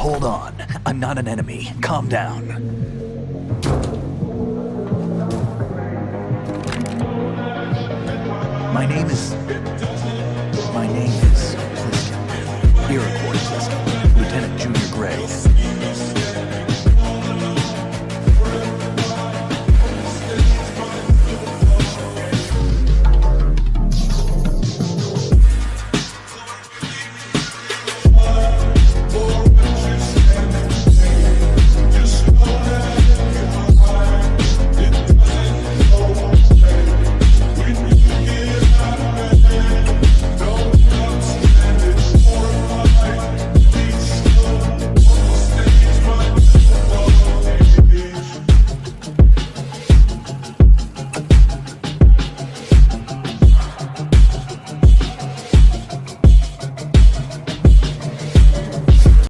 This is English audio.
Hold on. I'm not an enemy. Calm down. My name is Pliskin. Iroquois Pliskin. Lieutenant Junior Gray.